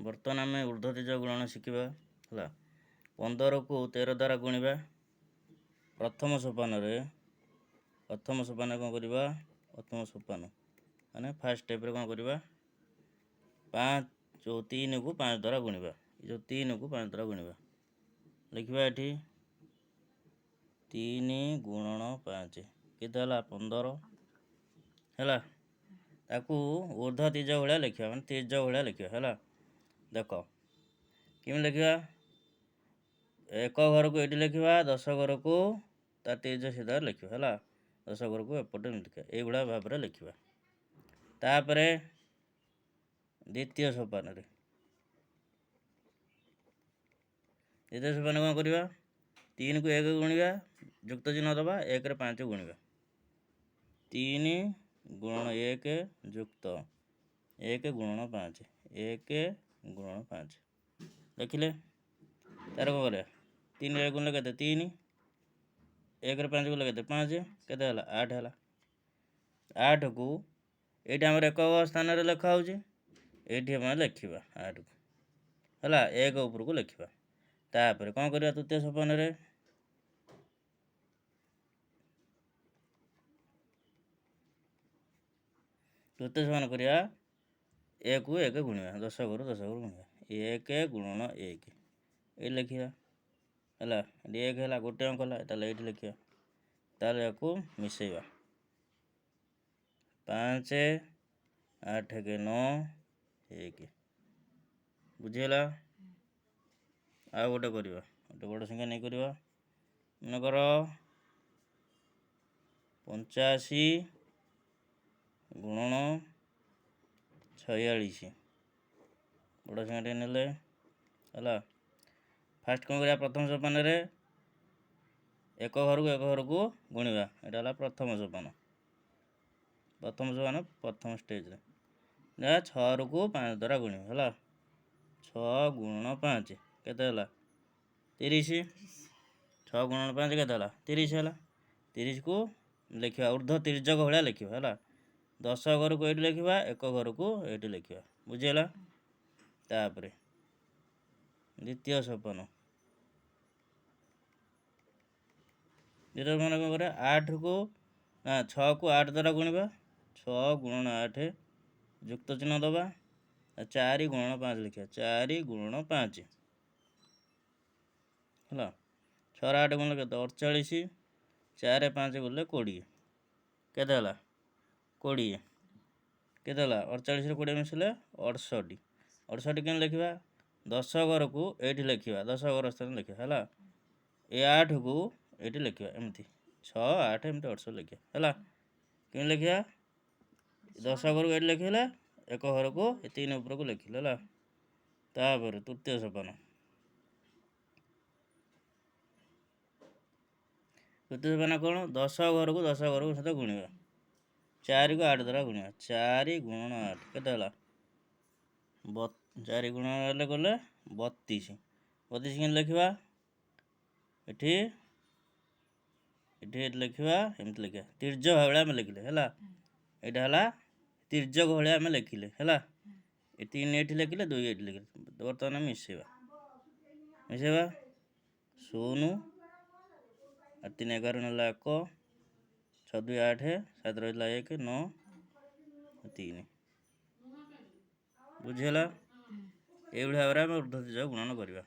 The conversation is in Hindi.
बर्तमान आम ऊर्ध्वतीज गुणन शिखा है 15 को 13 द्वारा गुणिबा प्रथम सोपान कौन करवा प्रथम सोपान माने फास्ट स्टेप कौन करवा 5 जो 3 को 5 द्वारा गुणिबा जो 3 को 5 द्वारा गुणिबा लिखा ये 3 गुणन 5 केते 15 है ताकू ऊर्ध्व तीज भाया लिखा मैंने तीज भाया लिखा है देख कि लिखा 1 घर को ये लिखा 10 घर को तार तीज सीधा लिखा है 10 घर को एपटे लिखा ये भाव में लिखा तापर द्वितीय सोपान कौन करवा 3 को 1 गुणिबा युक्त चिन्ह दबा 1 रे 5 गुणिबा 3 गुणन 1 युक्त 1 गुणन 5 1 गुणन 5 देखिले तार कौन कर 3 रे गुणले के 3 1 रे 5 गुणले के 5 के 8 है 8 को ये आम 1 स्थान लिखा हो लिखा 8 को है 1 ऊपर को लिखा तापर कौन करवा तृतीय सोपान तृतीय सोपान करवा 1 को 1 गुणिबा 10 घर गुणिबा 1 गुणन 1 ये लिखा है 1 है गोटे अंक है ये लिखा ताल को मिसेबा 5 8 के 9 1 बुझीगला आ गोटे करवा गोटे बड़ संख्या नहीं करवा मनकर 85 गुणन 46 बड़ संख्या नेले है फास्ट कौन करा प्रथम सोपान 1 घर को गुणिबा यहाँ प्रथम सोपान प्रथम स्टेज 6 को 5 द्वारा गुणिबा है 6 गुणन 5 केते 30 6 गुणन 5 के 30 है 30 को लिखा ऊर्ध्व तिर्यक भाया लिखा है 10 घर को ये लिखा 1 घर को ये लिखा बुझीगला तापर द्वितीय सोपान कौन कर 8 को 6 को 8 द्वारा गुणिबा 6 गुणन 8 युक्त चिन्ह दबा 4 गुणन 5 लिखा 4 गुणन 5 है 6 8 गुण के 48 4 5 गुले 20 के 20 के 48 20 मिसले 68 68 क्या लिखा 10 घर को ये लिखा 10 घर स्थान लिखा है ये 8 को ये लिखा एमती 6 8 एमती 800 लिखा है कि लिखा 10 घर को ये लिखा 1 घर को 3 ऊपर को लिखिले तापर तृतीय सोपान तृतीय सोपान कौन 10 घर को सहित गुणिबा 4 को 8 द्वारा गुणिबा 4 गुणन 8 के 4 गुणन गले 32 32 के लिखा ये लिखा एमती लिखा तिर्यक भाया आम लिखिले है यहाँ है तिर्यक भाया आम लिखिले है 3 ये लिखिले 2 ये लिखिले बर्तमान मिसेबा 0 3 11 ना 1 6 2 8 7 रहा 1 9 3 बुझीगला ये भाव में ऊर्ध्व तीज गुणन करवा।